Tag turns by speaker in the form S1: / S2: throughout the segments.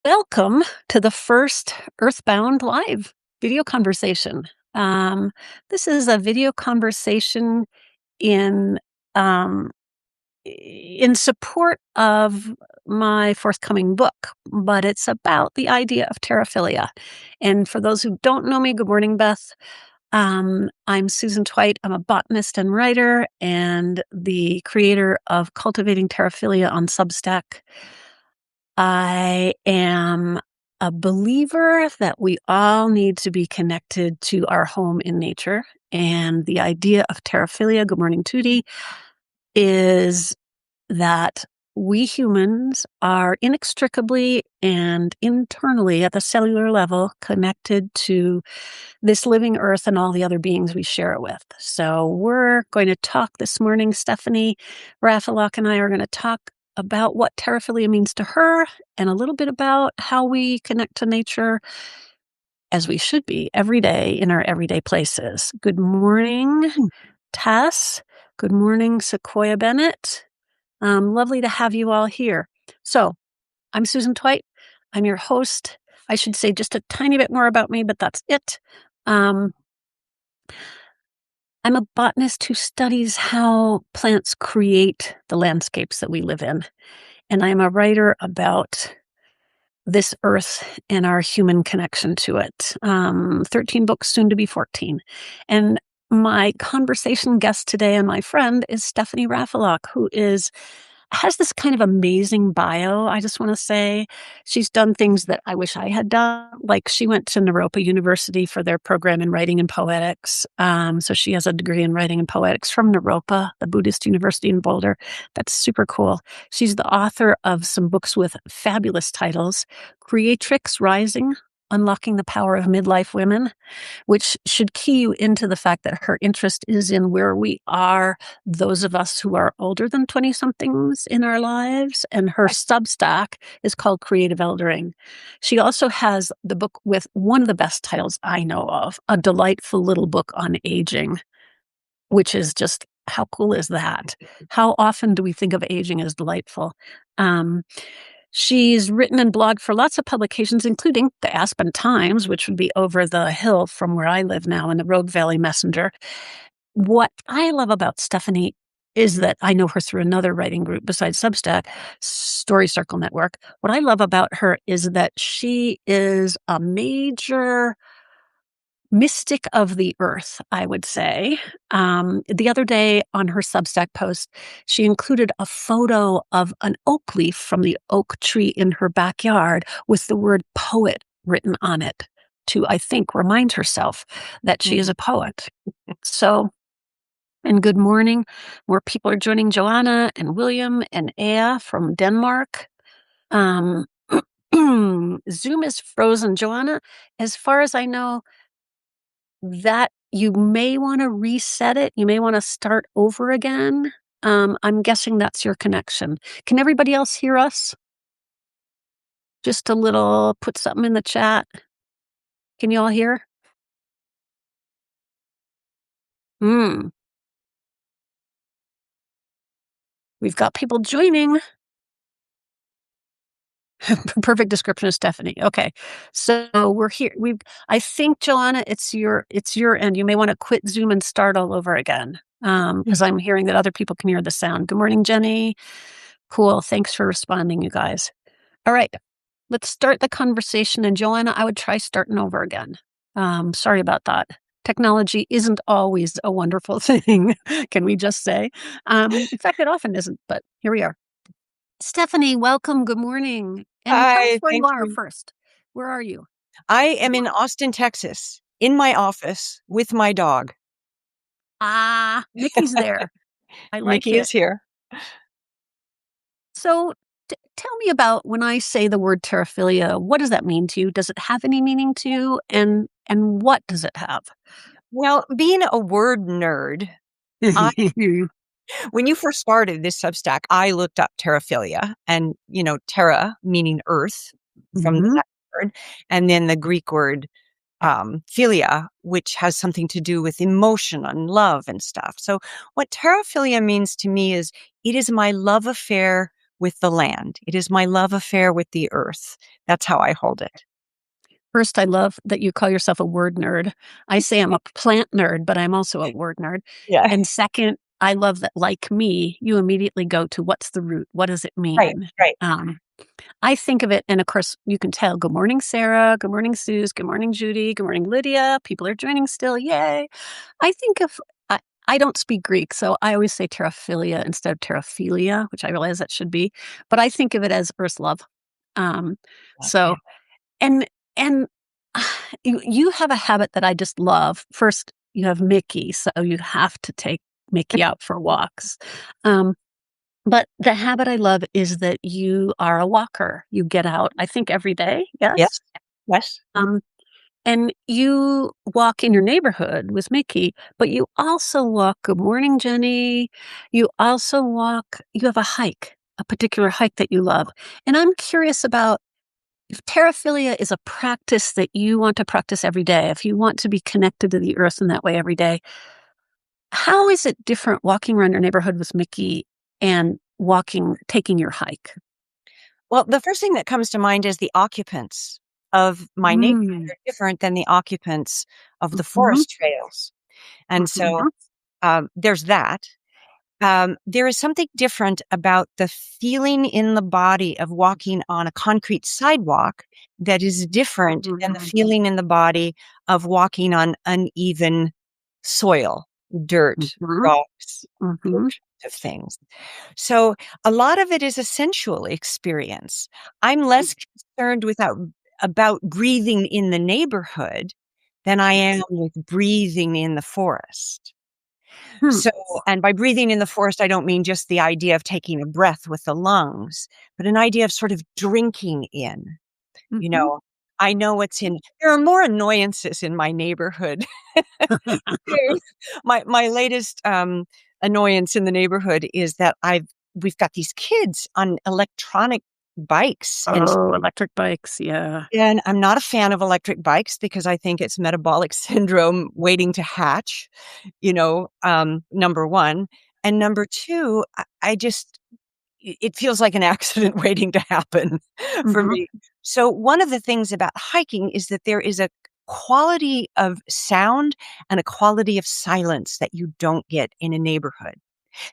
S1: Welcome to the first Earthbound live video conversation. This is a video conversation in um, in support of my forthcoming book, but it's about the idea of terraphilia. And for those who don't know me, good morning, Beth. I'm Susan Tweit. I'm a botanist and writer and the creator of Cultivating Terraphilia on Substack. I am a believer that we all need to be connected to our home in nature. And the idea of terraphilia, good morning, Tootie, is that we humans are inextricably and internally at the cellular level connected to this living earth and all the other beings we share it with. So we're going to talk this morning. Stephanie Raffelock and I are going to talk about what terraphilia means to her and a little bit about how we connect to nature as we should be every day in our everyday places. Good morning, Tess. Good morning, Sequoia Bennett. Lovely to have you all here. So I'm Susan Tweit. I'm your host. I should say just a tiny bit more about me, but that's it. I'm a botanist who studies how plants create the landscapes that we live in. And I'm a writer about this earth and our human connection to it. 13 books, soon to be 14. And my conversation guest today and my friend is Stephanie Raffelock, who has this kind of amazing bio. I just want to say she's done things that I wish I had done. Like she went to Naropa University for their program in writing and poetics. So she has a degree in writing and poetics from Naropa, the Buddhist University in Boulder. That's super cool. She's the author of some books with fabulous titles: Creatrix Rising, Unlocking the Power of Midlife Women, which should key you into the fact that her interest is in where we are, those of us who are older than 20-somethings in our lives. And her Substack is called Creative Eldering. She also has the book with one of the best titles I know of, a delightful little book on aging, which is just, how cool is that? How often do we think of aging as delightful? She's written and blogged for lots of publications, including the Aspen Times, which would be over the hill from where I live now, in the Rogue Valley Messenger. What I love about Stephanie is that I know her through another writing group besides Substack, Story Circle Network. What I love about her is that she is a major mystic of the earth, I would say. The other day on her Substack post, she included a photo of an oak leaf from the oak tree in her backyard with the word poet written on it to, I think, remind herself that she is a poet. So, and good morning. More people are joining: Joanna and William and Ea from Denmark. Zoom is frozen. Joanna, as far as I know, that you may want to reset it. You may want to start over again. I'm guessing that's your connection. Can everybody else hear us? Just a little, put something in the chat. Can you all hear? We've got people joining. Perfect description of Stephanie. Okay. So we're here. I think, Joanna, it's your end. You may want to quit Zoom and start all over again. Because I'm hearing that other people can hear the sound. Good morning, Jenny. Cool. Thanks for responding, you guys. All right. Let's start the conversation. And Joanna, I would try starting over again. Sorry about that. Technology isn't always a wonderful thing, can we just say? In fact, it often isn't, but here we are. Stephanie, welcome. Good morning. And tell us
S2: Hi,
S1: where you
S2: thank
S1: are
S2: you.
S1: first. Where are you?
S2: I am in Austin, Texas, in my office with my dog.
S1: Mickey's there. I like
S2: Mickey
S1: it.
S2: is here.
S1: So tell me about, when I say the word terraphilia, what does that mean to you? Does it have any meaning to you? And what does it have?
S2: Well, being a word nerd, when you first started this Substack, I looked up terraphilia and, terra meaning earth from
S1: Mhm.
S2: that word, and then the Greek word philia, which has something to do with emotion and love and stuff. So what terraphilia means to me is it is my love affair with the land. It is my love affair with the earth. That's how I hold it.
S1: First, I love that you call yourself a word nerd. I say I'm a plant nerd, but I'm also a word nerd.
S2: Yeah.
S1: And second, I love that, like me, you immediately go to what's the root? What does it
S2: Right,
S1: mean?
S2: right.
S1: Um, I think of it, and of course, you can tell. Good morning, Sarah. Good morning, Suze. Good morning, Judy. Good morning, Lydia. People are joining still. Yay. I think of, I don't speak Greek, so I always say terraphilia instead of terraphilia, which I realize that should be. But I think of it as Earth's love. Um,
S2: Yeah.
S1: so, and, and you have a habit that I just love. First, you have Mickey, so you have to take Mickey out for walks. Um, but the habit I love is that you are a walker. You get out, I think, every day. Yes.
S2: Yes. Yes.
S1: Um, and you walk in your neighborhood with Mickey, but you also walk. Good morning, Jenny. You also walk. You have a hike, a particular hike that you love. And I'm curious about if terraphilia is a practice that you want to practice every day. If you want to be connected to the earth in that way every day, how is it different walking around your neighborhood with Mickey and taking your hike?
S2: Well, the first thing that comes to mind is the occupants of my neighborhood
S1: Mm.
S2: are different than the occupants of the
S1: Mhm,
S2: forest trails. And so
S1: mhm,
S2: there's that. There is something different about the feeling in the body of walking on a concrete sidewalk that is different than the
S1: mhm,
S2: feeling in the body of walking on uneven soil, dirt,
S1: mhm,
S2: rocks, those
S1: mhm.
S2: kinds of things. So a lot of it is a sensual experience. I'm less concerned about breathing in the neighborhood than I am with breathing in the forest.
S1: Hmm,
S2: So, and by breathing in the forest, I don't mean just the idea of taking a breath with the lungs, but an idea of sort of drinking in, you
S1: mhm.
S2: know, I know what's in there are more annoyances in my neighborhood. too. My latest, annoyance in the neighborhood is that we've got these kids on electronic bikes,
S1: Oh, electric bikes, yeah.
S2: and I'm not a fan of electric bikes because I think it's metabolic syndrome waiting to hatch, number 1. And number 2, I just it feels like an accident waiting to happen for
S1: Mhm,
S2: me. So one of the things about hiking is that there is a quality of sound and a quality of silence that you don't get in a neighborhood.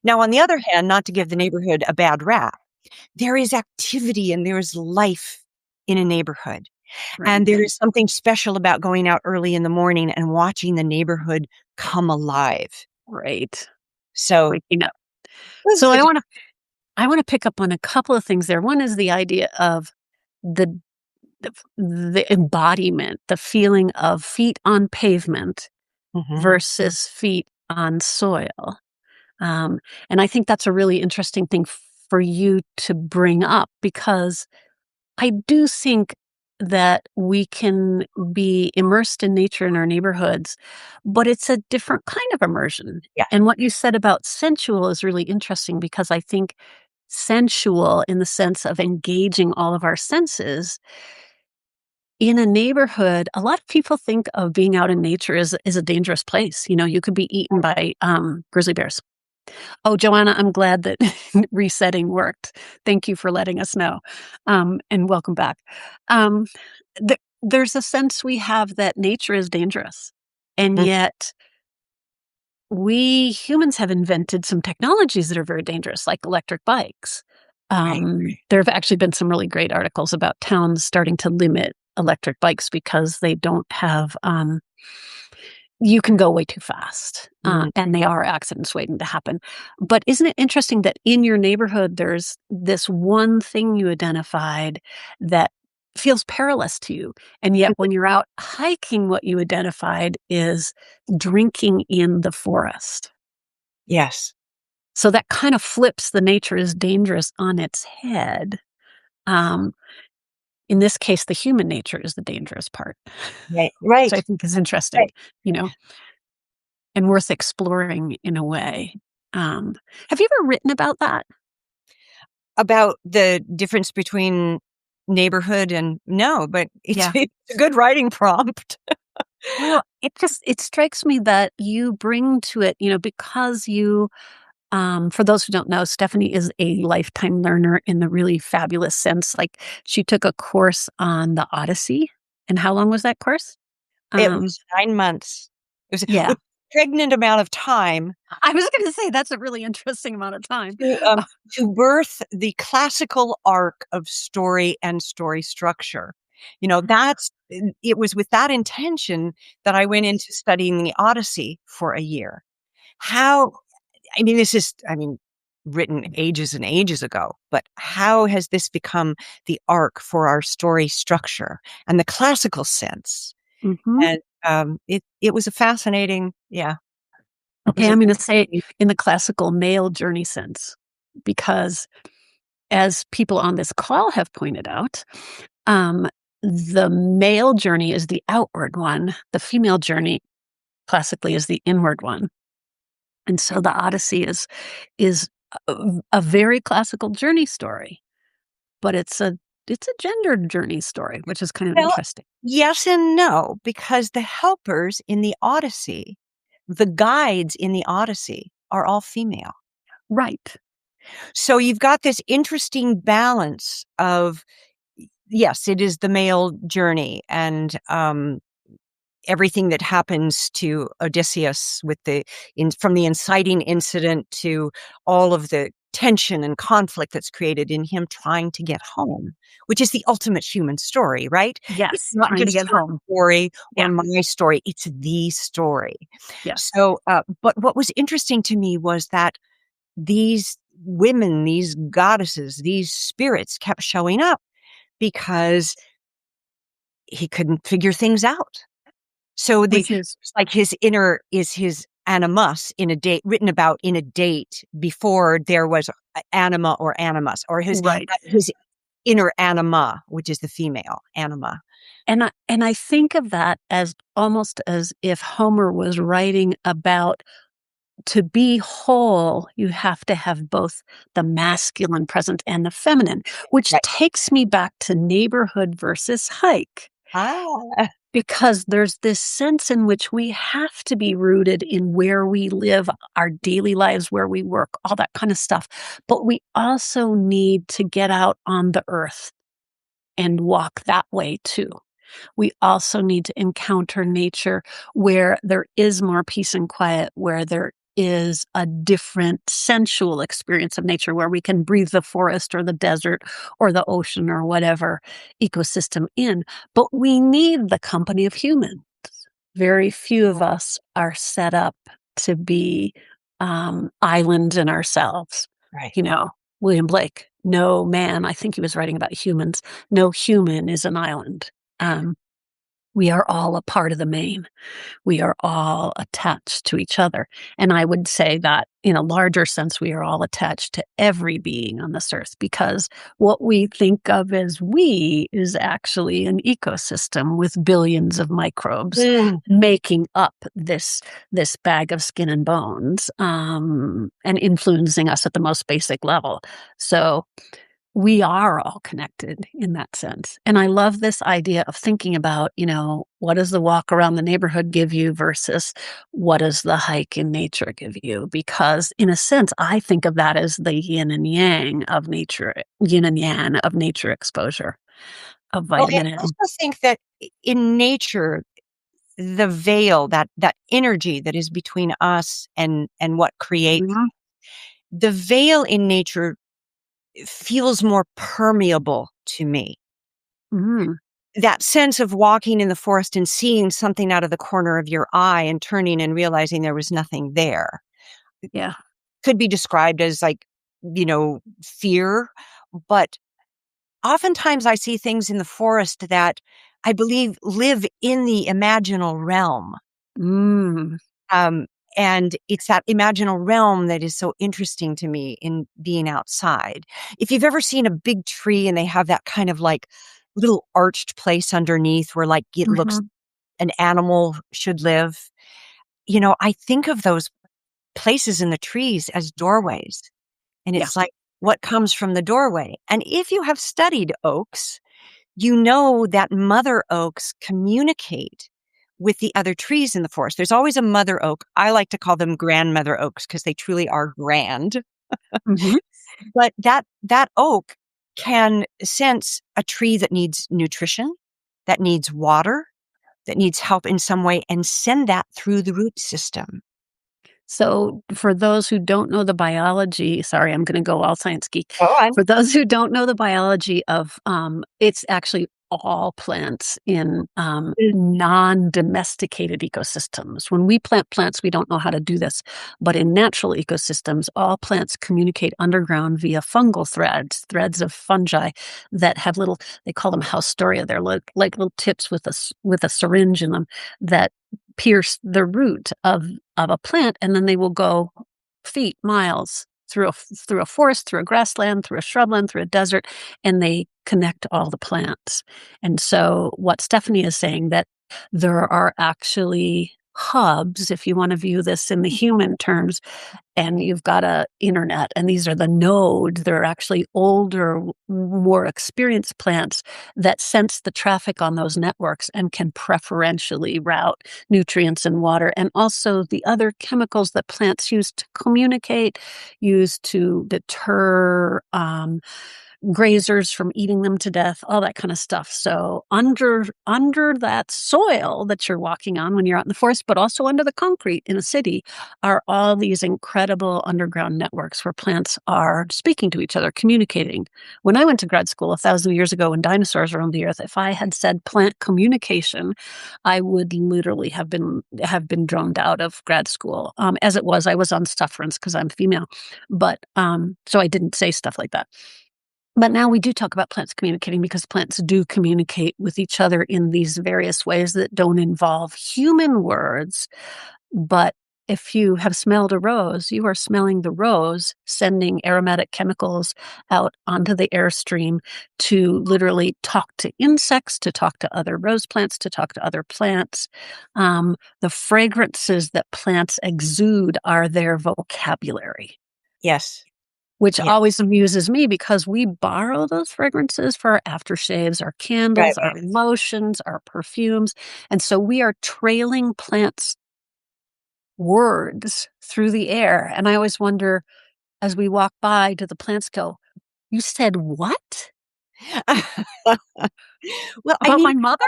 S2: Now, on the other hand, not to give the neighborhood a bad rap, there is activity and there is life in a neighborhood. And
S1: right,
S2: there is something special about going out early in the morning and watching the neighborhood come alive.
S1: right.
S2: So
S1: Waking up.
S2: those
S1: So
S2: are the
S1: I wanna pick up on a couple of things there. One is the idea of the the embodiment, the feeling of feet on pavement
S2: Mhm.
S1: versus feet on soil. Um, and I think that's a really interesting thing for you to bring up because I do think that we can be immersed in nature in our neighborhoods, but it's a different kind of immersion.
S2: Yeah.
S1: And what you said about sensual is really interesting because I think sensual in the sense of engaging all of our senses in a neighborhood, a lot of people think of being out in nature as a dangerous place. You know, you could be eaten by grizzly bears. Oh, Joanna, I'm glad that resetting worked. Thank you for letting us know, and welcome back. Um, there's a sense we have that nature is dangerous, and
S2: Mm,
S1: yet we humans have invented some technologies that are very dangerous, like electric bikes.
S2: right.
S1: There have actually been some really great articles about towns starting to limit electric bikes because they don't have you can go way too fast,
S2: Mm,
S1: and they are accidents waiting to happen. But isn't it interesting that in your neighborhood, there's this one thing you identified that feels perilous to you, and yet when you're out hiking, what you identified is drinking in the forest.
S2: yes.
S1: So that kind of flips the nature is dangerous on its head. Um, in this case, the human nature is the dangerous part,
S2: Right,
S1: which
S2: right,
S1: I think is interesting,
S2: right.
S1: you know? And worth exploring in a way. Um, have you ever written about that?
S2: About the difference between neighborhood and no, but it's
S1: Yeah.
S2: it's a good writing prompt.
S1: Well, it strikes me that you bring to it, because you For those who don't know, Stephanie is a lifetime learner in the really fabulous sense. Like, she took a course on the Odyssey. And how long was that course?
S2: It
S1: Um,
S2: was 9 months. It was
S1: yeah.
S2: a pregnant amount of time
S1: I was gonna say that's a really interesting amount of time.
S2: to, to birth the classical arc of story and story structure. You know, it was with that intention that I went into studying the Odyssey for a year. How I mean, written ages and ages ago, but how has this become the arc for our story structure and the classical sense?
S1: Mhm.
S2: And, it was a fascinating yeah, it was
S1: Okay,
S2: a
S1: I'm gonna say
S2: fascinating
S1: in the classical male journey sense, because as people on this call have pointed out, um, the male journey is the outward one. The female journey classically is the inward one. And so the Odyssey is a very classical journey story, but it's a gendered journey story, which is kind of
S2: well,
S1: interesting.
S2: yes and no, because the helpers in the Odyssey, the guides in the Odyssey are all female.
S1: Right.
S2: So you've got this interesting balance of yes, it is the male journey and, everything that happens to Odysseus with from the inciting incident to all of the tension and conflict that's created in him trying to get home, which is the ultimate human story, right? It's
S1: Yes,
S2: not
S1: trying to
S2: just
S1: get
S2: your
S1: home.
S2: story or
S1: Yeah.
S2: my story, it's the story.
S1: Yes.
S2: So, but what was interesting to me was that these women, these goddesses, these spirits kept showing up because he couldn't figure things out. So
S1: Which is
S2: it's like his inner is his animus in a date written about in a date before there was anima or animus, or
S1: right.
S2: his inner anima, which is the female anima.
S1: And I think of that as almost as if Homer was writing about to be whole, you have to have both the masculine present and the feminine, which
S2: Right.
S1: takes me back to neighborhood versus hike.
S2: Ah,
S1: Because there's this sense in which we have to be rooted in where we live, our daily lives, where we work, all that kind of stuff. But we also need to get out on the earth and walk that way too. We also need to encounter nature where there is more peace and quiet, where there is a different sensual experience of nature, where we can breathe the forest or the desert or the ocean or whatever ecosystem in. But we need the company of humans. Very few of us are set up to be islands in ourselves.
S2: right.
S1: You know, William Blake, no man, I think he was writing about humans, no human is an island. Um, we are all a part of the main. We are all attached to each other. And I would say that in a larger sense, we are all attached to every being on this earth because what we think of as we is actually an ecosystem with billions of microbes
S2: Mm,
S1: making up this bag of skin and bones, and influencing us at the most basic level. So we are all connected in that sense. And I love this idea of thinking about, what does the walk around the neighborhood give you versus what does the hike in nature give you? Because in a sense, I think of that as the yin and yang of nature exposure of
S2: well, I
S1: vitamin N.
S2: also think that in nature, the veil, that energy that is between us and what creates
S1: Mhm.
S2: the veil in nature feels more permeable to me.
S1: Mm,
S2: That sense of walking in the forest and seeing something out of the corner of your eye and turning and realizing there was nothing there
S1: yeah.
S2: could be described as like, fear. But oftentimes I see things in the forest that I believe live in the imaginal realm.
S1: Mm,
S2: Um, and it's that imaginal realm that is so interesting to me in being outside. If you've ever seen a big tree and they have that kind of like little arched place underneath where like it looks
S1: mhm.
S2: an animal should live, I think of those places in the trees as doorways. And
S1: Yeah.
S2: it's like, what comes from the doorway? And if you have studied oaks, you know that mother oaks communicate with the other trees in the forest. There's always a mother oak. I like to call them grandmother oaks because they truly are grand.
S1: Mhm.
S2: But that oak can sense a tree that needs nutrition, that needs water, that needs help in some way, and send that through the root system.
S1: So, for those who don't know the biology, sorry, I'm gonna go all science geek.
S2: Go on.
S1: For those who don't know the biology of, it's actually all plants in,
S2: Mm.
S1: non-domesticated ecosystems. When we plant plants, we don't know how to do this, but in natural ecosystems, all plants communicate underground via fungal threads, threads of fungi that have little, they call them haustoria. They're like little tips with a syringe in them that pierce the root of a plant, and then they will go feet, miles through a forest, through a grassland, through a shrubland, through a desert, and they connect all the plants. And so, what Stephanie is saying that there are actually hubs, if you want to view this in the human terms, and you've got a internet, and these are the nodes. They're actually older, more experienced plants that sense the traffic on those networks and can preferentially route nutrients and water, and also the other chemicals that plants use to communicate, use to deter grazers from eating them to death, all that kind of stuff. So under that soil that you're walking on when you're out in the forest, but also under the concrete in a city, are all these incredible underground networks where plants are speaking to each other, communicating. When I went to grad school 1,000 years ago, when dinosaurs roamed the earth, if I had said plant communication, I would literally have been droned out of grad school. As it was, I was on sufferance because I'm female, but so I didn't say stuff like that. But now we do talk about plants communicating because plants do communicate with each other in these various ways that don't involve human words. But if you have smelled a rose, you are smelling the rose, sending aromatic chemicals out onto the airstream to literally talk to insects, to talk to other rose plants, to talk to other plants. The fragrances that plants exude are their vocabulary,
S2: Yes.
S1: which
S2: Yeah.
S1: always amuses me because we borrow those fragrances for our aftershaves, our
S2: Right,
S1: candles, our
S2: right.
S1: lotions, our perfumes, and so we are trailing plants' words through the air, and I always wonder, as we walk by, do the plants go, "You said what?
S2: Well, I
S1: About
S2: mean,
S1: my mother?"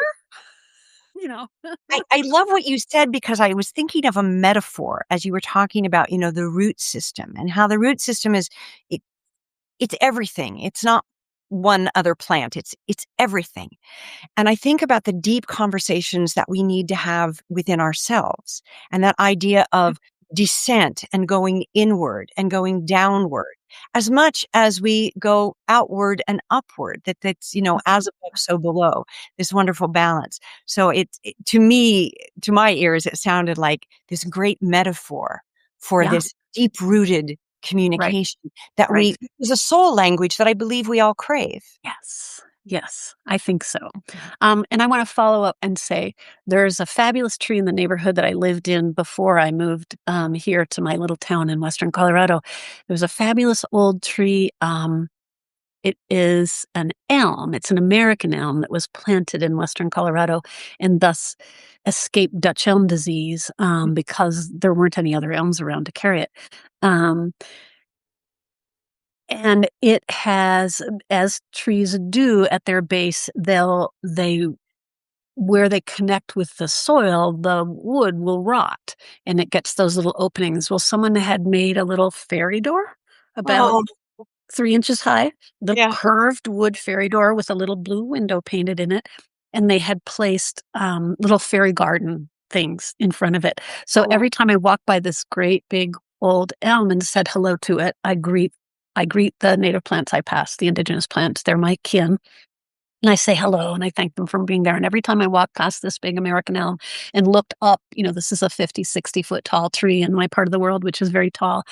S1: You know?
S2: I love what you said because I was thinking of a metaphor as you were talking about, the root system and how the root system is it, it's everything. It's not one other plant. It's everything. And I think about the deep conversations that we need to have within ourselves and that idea of descent and going inward and going downward as much as we go outward and upward, that's, as above, so below, this wonderful balance. So to me, to my ears, it sounded like this great metaphor for
S1: Yeah,
S2: this deep rooted
S1: right,
S2: communication that
S1: right.
S2: is a soul language that I believe we all crave.
S1: Yes. Yes, I think so. And I want to follow up and say there's a fabulous tree in the neighborhood that I lived in before I moved here to my little town in Western Colorado. There's a fabulous old tree. It is an elm. It's an American elm that was planted in Western Colorado and thus escaped Dutch elm disease because there weren't any other elms around to carry it. Um, and it has, as trees do at their base, they where they connect with the soil, the wood will rot and it gets those little openings. Well, someone had made a little fairy door about
S2: Oh,
S1: 3 inches high, the
S2: yeah.
S1: curved wood fairy door with a little blue window painted in it, and they had placed, little fairy garden things in front of it. So
S2: Oh,
S1: every time I walk by this great big old elm and said hello to it, I greet the native plants I pass, the indigenous plants. They're my kin. And I say hello and I thank them for being there. And every time I walk past this big American elm and looked up, this is a 50, 60-foot tall tree in my part of the world, which is very tall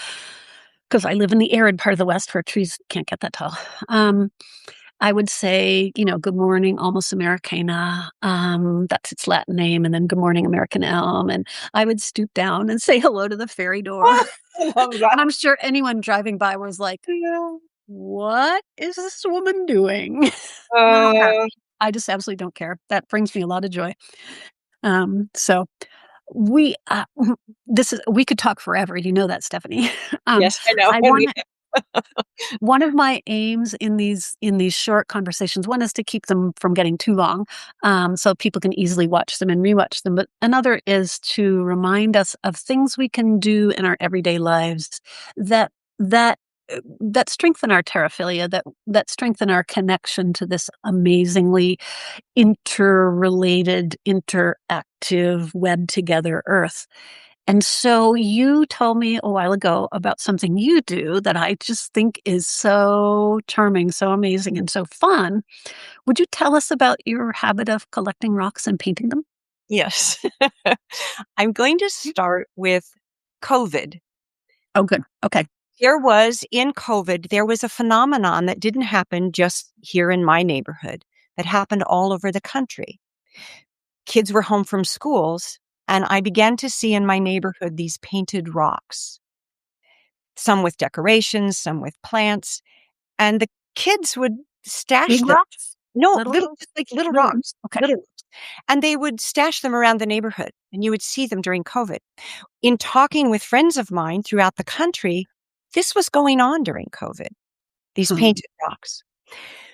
S1: because I live in the arid part of the West where trees can't get that tall. Um, I would say, good morning, Almus americana. That's its Latin name. And then good morning, American elm. And I would stoop down and say hello to the fairy door.
S2: I love that.
S1: And I'm sure anyone driving by was like, what is this woman doing? And I don't care.
S2: Uh,
S1: I just absolutely don't care. That brings me a lot of joy. So we this is we could talk forever. You know that, Stephanie. um,
S2: Yes, I know,
S1: I
S2: and
S1: want
S2: we
S1: to One of my aims in these short conversations, one is to keep them from getting too long, so people can easily watch them and rewatch them. But another is to remind us of things we can do in our everyday lives that that that strengthen our terraphilia, that strengthen our connection to this amazingly interrelated, interactive, web together Earth. And so you told me a while ago about something you do that I just think is so charming, so amazing, and so fun. Would you tell us about your habit of collecting rocks and painting them?
S2: yes. I'm going to
S1: Mm.
S2: start with COVID.
S1: Oh, good. Okay.
S2: In COVID, there was a phenomenon that didn't happen just here in my neighborhood, that happened all over the country. Kids were home from schools, and I began to see in my neighborhood these painted rocks, some with decorations, some with plants, and the kids would stash
S1: Big
S2: them.
S1: rocks?
S2: No,
S1: Little
S2: little,
S1: ones?
S2: just like little
S1: Little
S2: rocks,
S1: ones? Okay.
S2: little rocks. And they would stash them around the neighborhood, and you would see them during COVID. In talking with friends of mine throughout the country, this was going on during COVID, these
S1: Hmm.
S2: painted rocks.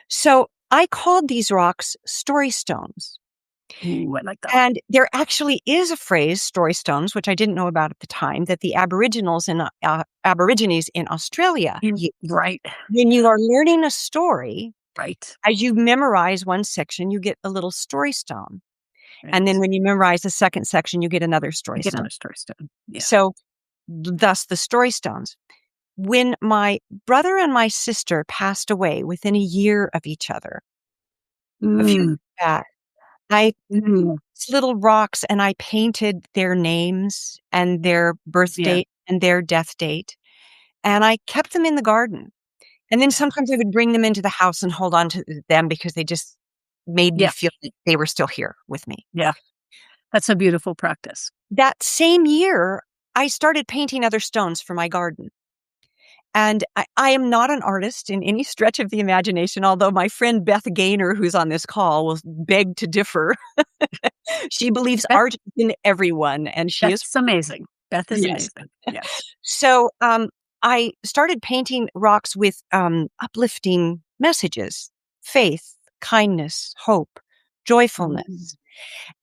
S2: So I called these rocks story stones.
S1: Ooh, I like that.
S2: And there actually is a phrase, story stones, which I didn't know about at the time, that the Aborigines in Australia use.
S1: Right.
S2: When you are learning a story,
S1: Right.
S2: as you memorize one section, you get a little story stone. And then
S1: Right.
S2: when you memorize the second section, you get another
S1: You
S2: story
S1: get
S2: stone.
S1: another story stone. Yeah.
S2: So, thus the story stones. When my brother and my sister passed away within a year of each other, a few
S1: Mm,
S2: years back, I
S1: mm,
S2: these little rocks and I painted their names and their birth
S1: yeah.
S2: date and their death date, and I kept them in the garden. And then
S1: Yeah.
S2: sometimes I would bring them into the house and hold on to them because they just made me
S1: Yeah.
S2: feel like they were still here with me.
S1: Yeah. That's a beautiful practice.
S2: That same year, I started painting other stones for my garden. And I am not an artist in any stretch of the imagination, although my friend Beth Gaynor, who's on this call, will beg to differ. She believes
S1: Beth
S2: art is in everyone, and she is.
S1: Beth's amazing. Beth is
S2: Yes.
S1: amazing. Yes.
S2: So, I started painting rocks with, uplifting messages, faith, kindness, hope,
S1: Mm,
S2: joyfulness.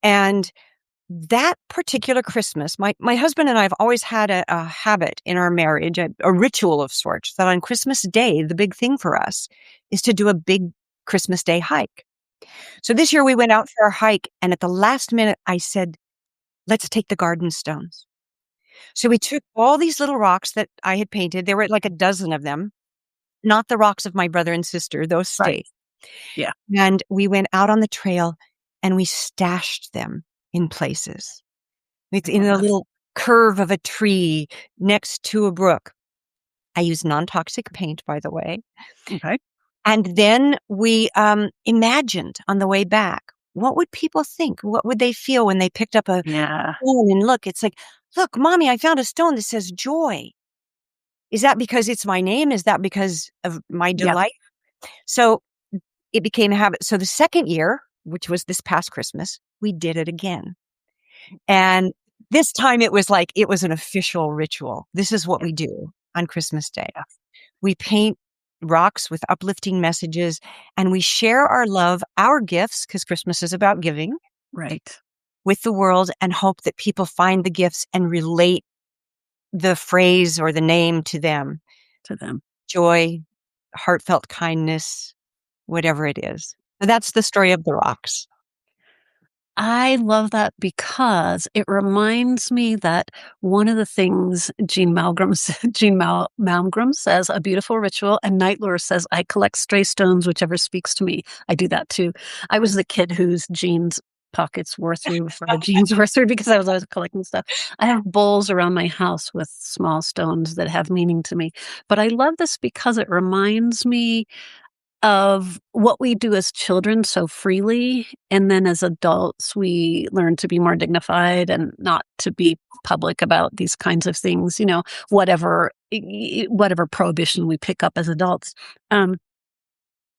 S2: And that particular Christmas, my husband and I have always had a habit in our marriage, a ritual of sorts, that on Christmas Day, the big thing for us is to do a big Christmas Day hike. So this year we went out for our hike, and at the last minute, I said, "Let's take the garden stones." So we took all these little rocks that I had painted. There were like a dozen of them, not the rocks of my brother and sister, those
S1: right.
S2: stayed.
S1: Yeah.
S2: And we went out on the trail and we stashed them in places. It's
S1: I
S2: in
S1: love
S2: a
S1: that.
S2: little curve of a tree next to a brook. I use non-toxic paint, by the way.
S1: Okay.
S2: And then we imagined on the way back, what would people think? What would they feel when they picked up a
S1: Yeah.
S2: stone and look? It's like, look, mommy, I found a stone that says joy. Is that because it's my name? Is that because of my
S1: Yeah.
S2: delight? So it became a habit. So the second year, which was this past Christmas, we did it again. And this time it was like it was an official ritual. This is what
S1: Yeah.
S2: we do on Christmas Day.
S1: Yeah.
S2: We paint rocks with uplifting messages and we share our love, our gifts, because Christmas is about giving,
S1: Right.
S2: with the world and hope that people find the gifts and relate the phrase or the name to them.
S1: To them.
S2: Joy, heartfelt kindness, whatever it is. So that's the story of the rocks.
S1: I love that because it reminds me that one of the things Jean Malmgren says, a beautiful ritual, and Nightlure says, I collect stray stones, whichever speaks to me. I do that too. I was the kid whose jeans pockets wore through before the jeans wore through because I was always collecting stuff. I have bowls around my house with small stones that have meaning to me. But I love this because it reminds me of what we do as children so freely, and then as adults, we learn to be more dignified and not to be public about these kinds of things, whatever prohibition we pick up as adults. Um,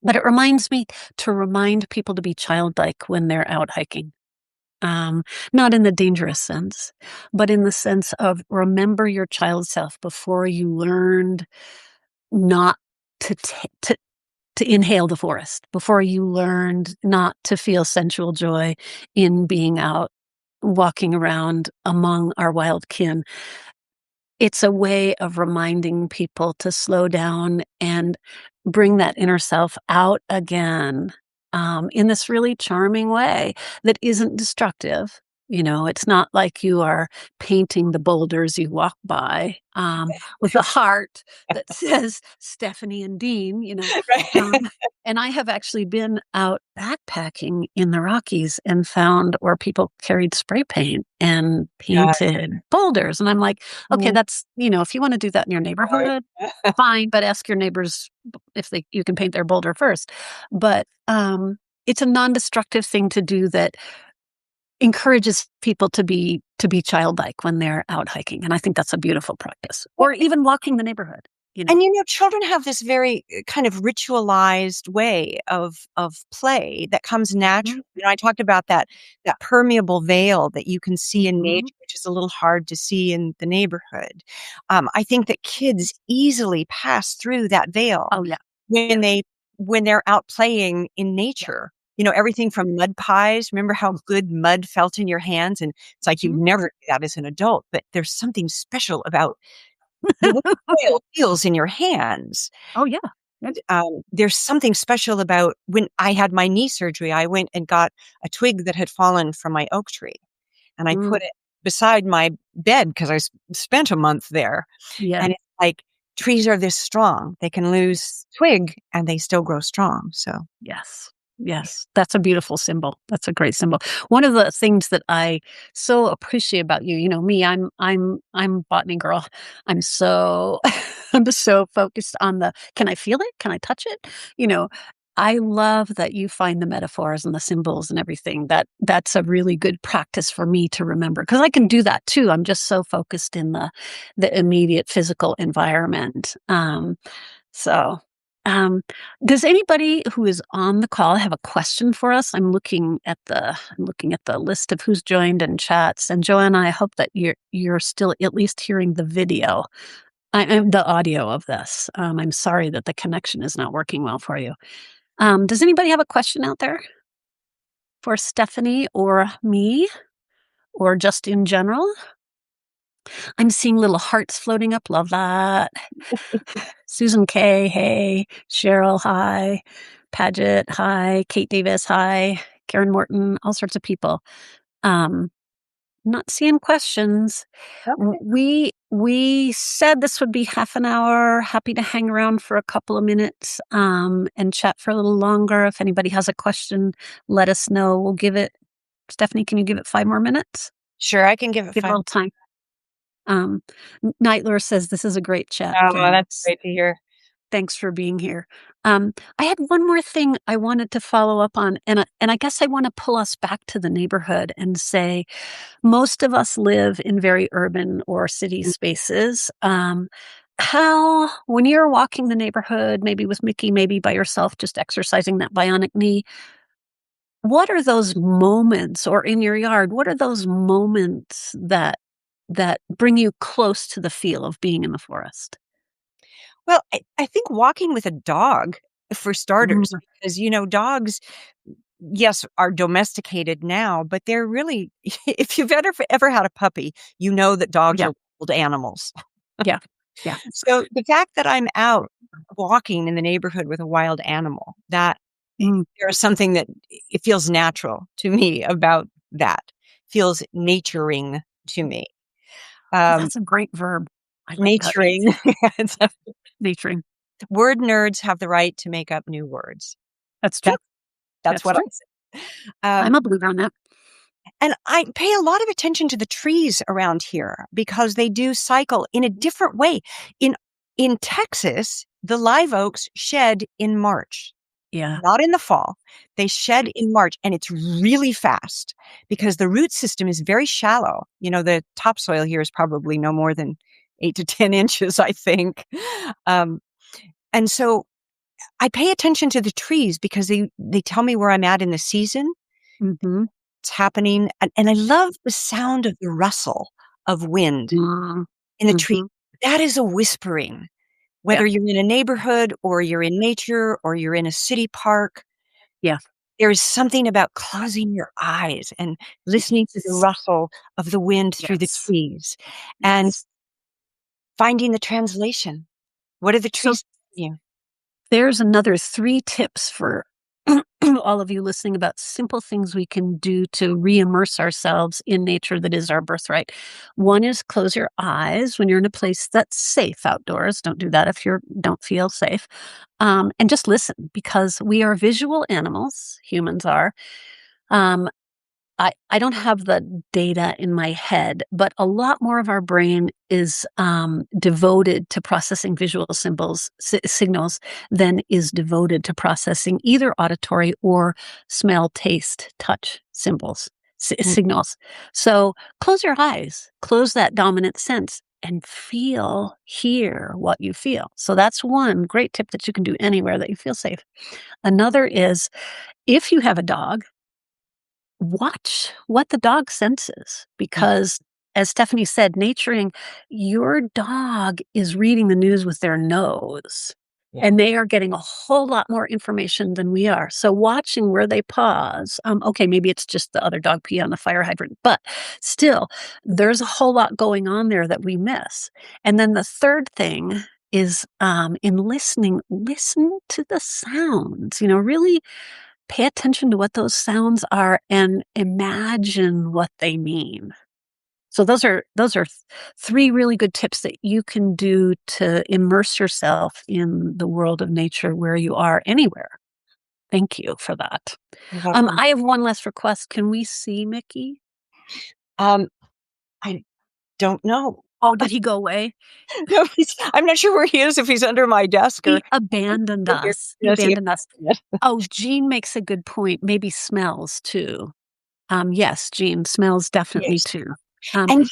S1: but it reminds me to remind people to be childlike when they're out hiking. Not in the dangerous sense, but in the sense of remember your child self before you learned not to to inhale the forest, before you learned not to feel sensual joy in being out walking around among our wild kin. It's a way of reminding people to slow down and bring that inner self out again, in this really charming way that isn't destructive. It's not like you are painting the boulders you walk by, with a heart that says Stephanie and Dean,
S2: Right.
S1: um, and I have actually been out backpacking in the Rockies and found where people carried spray paint and
S2: Yeah.
S1: painted boulders, and I'm like, okay,
S2: Mhm.
S1: that's if you wanna do that in your
S2: Right.
S1: neighborhood, fine, but ask your neighbors if you can paint their boulder first. But, it's a non-destructive thing to do that encourages people to be childlike when they're out hiking, and I think that's a beautiful practice. Or even walking the neighborhood.
S2: And, children have this very, kind of ritualized way of play that comes
S1: Mhm,
S2: natural. I talked about that permeable veil that you can see in
S1: mhm.
S2: nature, which is a little hard to see in the neighborhood. I think that kids easily pass through that veil
S1: Oh, yeah.
S2: when
S1: Yeah,
S2: they're out playing in
S1: yeah.
S2: nature. Everything from mud pies. Remember how good mud felt in your hands? And it's like you'd
S1: Mhm.
S2: never do that as an adult, but there's something special about the way soil feels in your hands.
S1: Oh, yeah. Yep.
S2: There's something special about when I had my knee surgery, I went and got a twig that had fallen from my oak tree, and I
S1: Mm,
S2: put it beside my bed because I spent a month there.
S1: yeah.
S2: And it's like trees are this strong. They can lose
S1: Yes.
S2: twig and they still grow strong. So,
S1: Yes. Yes. That's a beautiful symbol. That's a great symbol. One of the things that I so appreciate about you, me, I'm a botany girl. I'm so I'm just so focused on the can I feel it? Can I touch it? You know, I love that you find the metaphors and the symbols and everything. That's a really good practice for me to remember because I can do that too. I'm just so focused in the immediate physical environment. So, um, does anybody who is on the call have a question for us? I'm looking at the list of who's joined and chats. And Joanna, I hope that you're still at least hearing the video, the audio of this. I'm sorry that the connection is not working well for you. Does anybody have a question out there for Stephanie or me, or just in general? I'm seeing little hearts floating up. Love that. Susan K, hey. Cheryl, hi. Paget, hi. Kate Davis, hi. Karen Morton, all sorts of people. Um, not seeing questions.
S2: okay.
S1: We said this would be half an hour. Happy to hang around for a couple of minutes, and chat for a little longer. If anybody has a question, let us know. We'll give it. Stephanie, can you give it 5 more minutes?
S2: Sure, I can give it
S1: Give it a
S2: five.
S1: little time. Um, Nightler says this is a great chat.
S2: Oh, that's
S1: Thanks.
S2: great to hear.
S1: Thanks for being here. I had one more thing I wanted to follow up on, and I guess I want to pull us back to the neighborhood and say most of us live in very urban or city spaces. How, when you're walking the neighborhood, maybe with Mickey, maybe by yourself, just exercising that bionic knee, what are those moments, or in your yard, what are those moments that bring you close to the feel of being in the forest?
S2: Well, I think walking with a dog, for starters,
S1: Mm,
S2: because, dogs, yes, are domesticated now, but they're really, if you've ever had a puppy, you know that dogs
S1: yeah,
S2: are wild animals.
S1: yeah, yeah.
S2: So the fact that I'm out walking in the neighborhood with a wild animal, that
S1: Mm.
S2: there's something that it feels natural to me about that, feels naturing to me.
S1: Oh,
S2: Um,
S1: that's a great verb. I like that.
S2: naturing. It's a-
S1: Naturing.
S2: Word nerds have the right to make up new words.
S1: That's true.
S2: That that's
S1: That's
S2: what I
S1: true.
S2: say. Um,
S1: I'm a believer on that.
S2: and I pay a lot of attention to the trees around here because they do cycle in a different way. In in Texas, the live oaks shed in March.
S1: Yeah.
S2: Not in the fall. They shed in March, and it's really fast because the root system is very shallow. The topsoil here is probably no more than 8 to 10 inches, I think. Um, and so I pay attention to the trees because they tell me where I'm at in the season.
S1: Mhm.
S2: what's happening, and I love the sound of the rustle of wind
S1: Mm,
S2: in the tree.
S1: mhm.
S2: That is a whispering.
S1: Yeah,
S2: Whether you're in a neighborhood or you're in nature or you're in a city park,
S1: yeah.
S2: there is something about closing your eyes and listening to the
S1: Yes,
S2: rustle of the wind through the
S1: yes,
S2: trees and
S1: yes.
S2: finding the translation. What are the
S1: So
S2: trees telling you?
S1: there's another 3 tips for all of you listening about simple things we can do to re-immerse ourselves in nature that is our birthright. One is close your eyes when you're in a place that's safe outdoors. Don't do that if you don't feel safe. And just listen because we are visual animals, humans are. Um, I don't have the data in my head, but a lot more of our brain is devoted to processing visual signals than is devoted to processing either auditory or smell, taste, touch
S2: Mm,
S1: signals. So close your eyes, close that dominant sense, and feel, hear what you feel. So that's one great tip that you can do anywhere that you feel safe. Another is if you have a dog, watch what the dog senses
S2: mm,
S1: because, as Stephanie said, naturing, your dog is reading the news with their nose
S2: yeah.
S1: and they are getting a whole lot more information than we are. So, watching where they pause, okay, maybe it's just the other dog pee on the fire hydrant, but still, there's a whole lot going on there that we miss. And then the third thing is in listening, listen to the sounds, really pay attention to what those sounds are and imagine what they mean. So those are 3 really good tips that you can do to immerse yourself in the world of nature where you are anywhere. Thank you for that.
S2: You're welcome.
S1: I have one last request. Can we see Mickey?
S2: Um, I don't know.
S1: Oh, did he go away?
S2: No, I'm not sure where he is, if he's under my desk or
S1: He abandoned
S2: in here.
S1: us. He
S2: Yes, he
S1: abandoned us. Oh, Jean makes a good point. Maybe smells too. Yes, Jean, smells definitely
S2: yes.
S1: too.
S2: And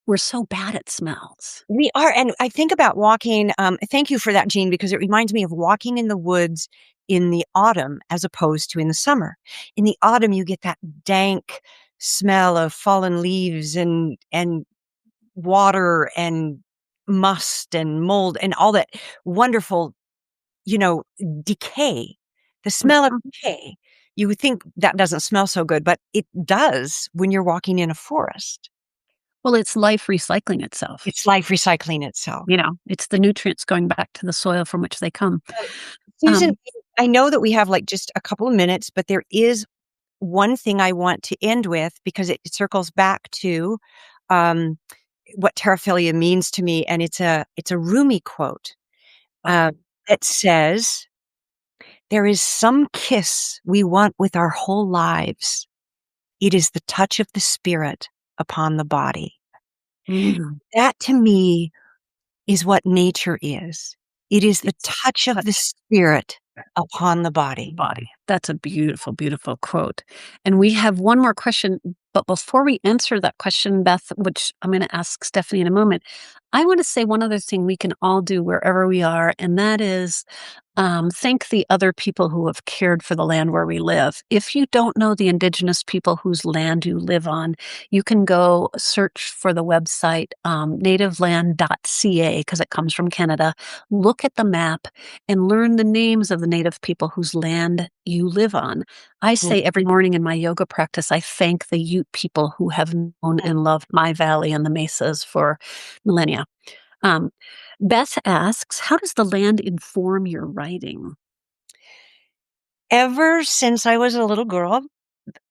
S1: We're so bad at smells.
S2: we are, and I think about walking, thank you for that, Jean, because it reminds me of walking in the woods in the autumn as opposed to in the summer. In the autumn, you get that dank smell of fallen leaves and water and must and mold and all that wonderful, you know, decay. The smell of
S1: Mhm.
S2: decay. You would think that doesn't smell so good, but it does when you're walking in a forest.
S1: Well, it's life recycling itself.
S2: It's life recycling itself.
S1: It's the nutrients going back to the soil from which they come.
S2: Um, Susan,
S1: Um,
S2: I know that we have like just a couple of minutes, but there is one thing I want to end with because it circles back to um, what terraphilia means to me, and it's a Rumi quote
S1: oh,
S2: that says, "There is some kiss we want with our whole lives. It is the touch of the spirit upon the body."
S1: mm,
S2: That to me is what nature is. It is the
S1: it's
S2: touch of the
S1: touch
S2: spirit upon the
S1: the
S2: body.
S1: body. That's a beautiful, beautiful quote. And we have one more question, but before we answer that question, Beth, which I'm going to ask Stephanie in a moment, I want to say one other thing we can all do wherever we are, and that is thank the other people who have cared for the land where we live. If you don't know the indigenous people whose land you live on, you can go search for the website nativeland.ca because it comes from Canada. Look at the map and learn the names of the native people whose land you live on. I
S2: Mm,
S1: say every morning in my yoga practice, I thank the Ute people who have known
S2: mm.
S1: and loved my valley and the mesas for millennia. Um, Beth asks, how does the land inform your writing?
S2: Ever since I was a little girl,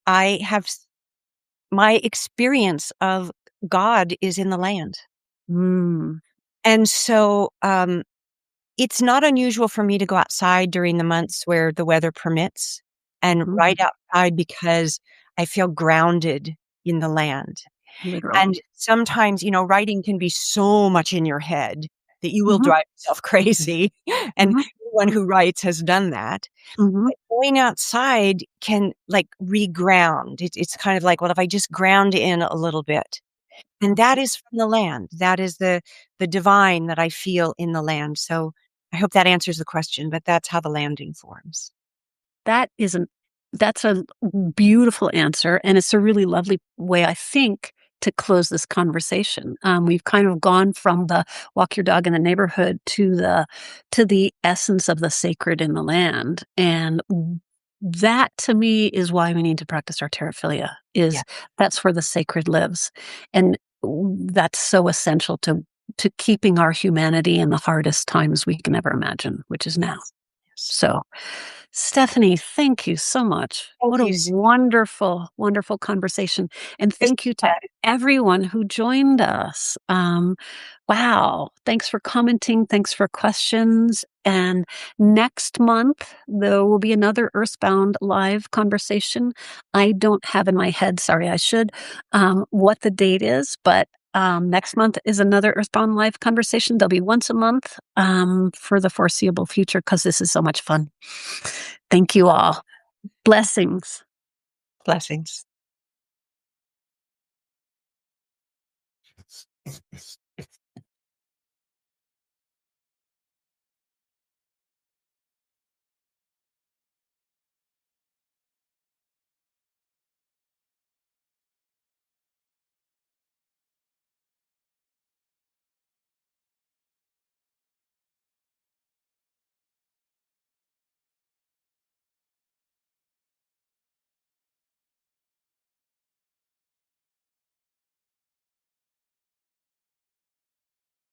S2: I have my experience of God is in the land.
S1: Mm,
S2: And so it's not unusual for me to go outside during the months where the weather permits and
S1: mm,
S2: write outside because I feel grounded in the land. And
S1: literally.
S2: sometimes, writing can be so much in your head that you will
S1: Hmm.
S2: drive yourself crazy. And
S1: Hmm.
S2: anyone who writes has done that.
S1: Hmm.
S2: But going outside can like reground. It's kind of like, well, if I just ground in a little bit, and that is from the land. That is the divine that I feel in the land. So I hope that answers the question, but that's how the land informs.
S1: That is an That's a beautiful answer, and it's a really lovely way, I think, to close this conversation. We've kind of gone from the walk your dog in the neighborhood to the essence of the sacred in the land, and that to me is why we need to practice our terraphilia.
S2: Yeah.
S1: That's where the sacred lives, and that's so essential to keeping our humanity in the hardest times we can ever imagine, which is now.
S2: Yes. Yes.
S1: So, Stephanie, thank you so much.
S2: Thank
S1: What a
S2: you.
S1: wonderful, wonderful conversation. And
S2: This
S1: thank you to everyone who joined us. Wow. Thanks for commenting. Thanks for questions. And next month, there will be another Earthbound live conversation. I don't have in my head, sorry, I should, what the date is, but next month is another Earthbound live conversation. There'll be once a month for the foreseeable future because this is so much fun. Thank you all. Blessings.
S2: blessings.